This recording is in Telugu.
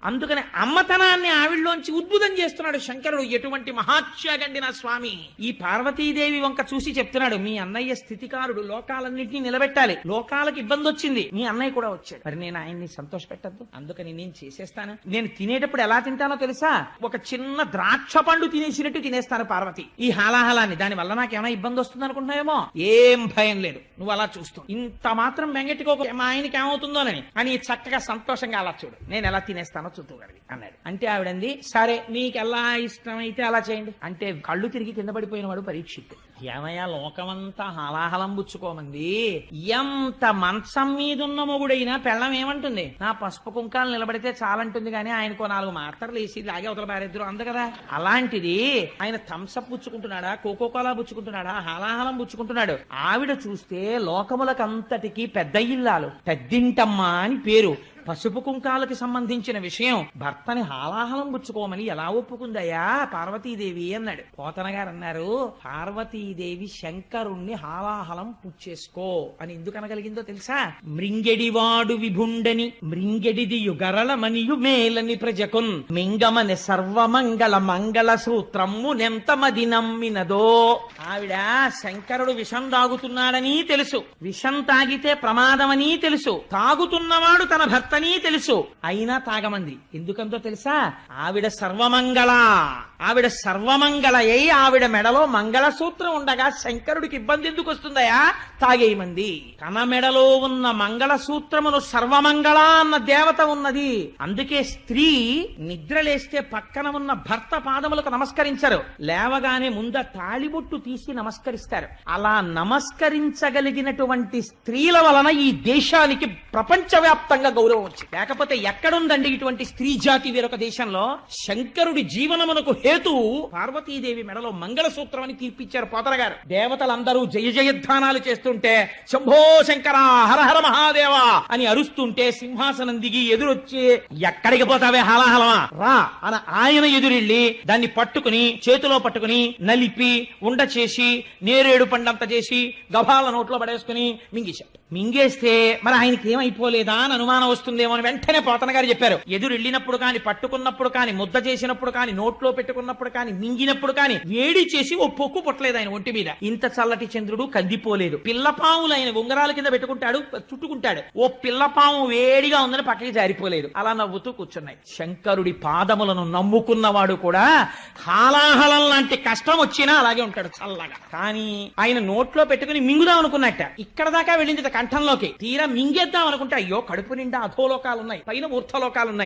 అందుకని అమ్మతనాన్ని ఆవిడలోంచి ఉద్భుతం చేస్తున్నాడు శంకరుడు. ఎటువంటి మహాత్యాగండి నా స్వామి. ఈ పార్వతీదేవి వంక చూసి చెప్తున్నాడు, మీ అన్నయ్య స్థితికారుడు, లోకాలన్నింటినీ నిలబెట్టాలి, లోకాలకు ఇబ్బంది వచ్చింది, మీ అన్నయ్య కూడా వచ్చాడు, మరి నేను ఆయన్ని సంతోష పెట్టద్దు, అందుకని నేను చేసేస్తాను. నేను తినేటప్పుడు ఎలా తింటానో తెలుసా, ఒక చిన్న ద్రాక్ష పండు తినేసినట్టు తినేస్తాను పార్వతి ఈ హాలాహలాన్ని. దాని వల్ల నాకేమైనా ఇబ్బంది వస్తుంది అనుకుంటున్నాయేమో, ఏం భయం లేదు, నువ్వు అలా చూస్తూ ఇంత మాత్రం బెంగెట్టుకోక మా ఆయనకి ఏమవుతుందోనని అని చక్కగా సంతోషంగా అలా చూడు, నేను ఎలా తినేస్తానో చూద్దుగలిగి అన్నాడు. అంటే ఆవిడంది, సరే మీకు ఎలా ఇష్టమైతే అలా చేయండి అంటే. కళ్ళు తిరిగి కింద పడిపోయిన వాడు పరీక్షిత్. ఏమయ్యా లోకమంతా హాలాహలం పుచ్చుకోమంది, ఎంత మంచం మీదున్న మొగుడైనా పెళ్ళం ఏమంటుంది, నా పసుపు కుంకాలు నిలబడితే చాలంటుంది కానీ ఆయనకో 4 మాత్రలు వేసి లాగే అవతల బారిద్దరు అందు కదా. అలాంటిది ఆయన థమ్సప్ పుచ్చుకుంటున్నాడా, కోకోకోలా పుచ్చుకుంటున్నాడా, హాలాహలం పుచ్చుకుంటున్నాడు. ఆవిడ చూస్తే లోకములకంతటికి పెద్ద ఇల్లాలు, పెద్దింటమ్మ అని పేరు. పసుపు కుంకాలకి సంబంధించిన విషయం భర్తని హాలాహలం పుచ్చుకోమని ఎలా ఒప్పుకుందయ్యా పార్వతీదేవి అన్నాడు. పోతన గారు అన్నారు, పార్వతీదేవి శంకరుణ్ణి హాలాహలం పుచ్చేసుకో అని ఎందుకు అనగలిగిందో తెలుసా. మృంగెడివాడు విభుండని మృంగెడిది యుగరళమనియు మేలని ప్రజకున్ మింగమని సర్వమంగళ మంగళ సూత్రము నెంతమది నమ్మినదో. ఆవిడ శంకరుడు విషం తాగుతున్నాడని తెలుసు, విషం తాగితే ప్రమాదమని తెలుసు, తాగుతున్నవాడు తన భర్త తెలుసు, అయినా తాగమంది. ఎందుకంతో తెలుసా, ఆవిడ సర్వమంగళ, ఆవిడ సర్వమంగళయ్యి ఆవిడ మెడలో మంగళసూత్రం ఉండగా శంకరుడికి ఇబ్బంది ఎందుకు వస్తుందయా, తాగేయమంది. తన మెడలో ఉన్న మంగళసూత్రమును సర్వమంగళ అన్న దేవత ఉన్నది. అందుకే స్త్రీ నిద్రలేస్తే పక్కన ఉన్న భర్త పాదములకు నమస్కరించరు, లేవగానే ముంద తాళిబొట్టు తీసి నమస్కరిస్తారు. అలా నమస్కరించగలిగినటువంటి స్త్రీల వలన ఈ దేశానికి ప్రపంచవ్యాప్తంగా గౌరవం వచ్చింది. లేకపోతే ఎక్కడుందండి ఇటువంటి స్త్రీ జాతి వేరొక దేశంలో. శంకరుడి జీవనమునకు హేతు పార్వతీదేవి మెడలో మంగళసూత్రం అని తీర్పిచ్చారు పోతన గారు. దేవతలందరూ జయ జయధ్వానాలు చేస్తుంటే శంభో శంకర హరహర మహాదేవ అని అరుస్తుంటే సింహాసనం దిగి ఎదురొచ్చి, ఎక్కడికి పోతావే హాలాహలమా రా అని ఆయన ఎదురెళ్ళి దాన్ని పట్టుకుని చేతిలో పట్టుకుని నలిపి ఉండ చేసి నేరేడు పండంత చేసి గభాల నోట్లో పడేసుకుని మింగేశాడు. మింగేస్తే మరి ఆయనకి ఏమైపోలేదా అని అనుమానం వస్తుందేమో అని వెంటనే పోతన గారు చెప్పారు, ఎదురెళ్ళినప్పుడు కాని, పట్టుకున్నప్పుడు కాని, ముద్ద చేసినప్పుడు కాని, నోట్లో పెట్టుకున్నప్పుడు కాని, మింగినప్పుడు కాని వేడి చేసి ఓ పొక్కు పుట్టలేదు ఆయన ఒంటి మీద. ఇంత చల్లటి చంద్రుడు కందిపోలేదు. పిల్లపాములు ఆయన ఉంగరాల కింద పెట్టుకుంటాడు, చుట్టుకుంటాడు, ఓ పిల్లపాము వేడిగా ఉందని పక్కకి జారిపోలేదు. అలా నవ్వుతూ కూర్చున్నాయి. శంకరుడి పాదములను నమ్ముకున్నవాడు కూడా హాలాహలం లాంటి కష్టం వచ్చినా అలాగే ఉంటాడు చల్లగా. కానీ ఆయన నోట్లో పెట్టుకుని మింగుదాం అనుకున్నట్ట, ఇక్కడ దాకా వెళ్ళింది కంఠంలోకి, తీరా మింగేద్దాం అనుకుంటే అయ్యో కడుపు నిండా అధోలోకాలున్నాయి, పైన ఊర్ధలోకాలున్నాయి.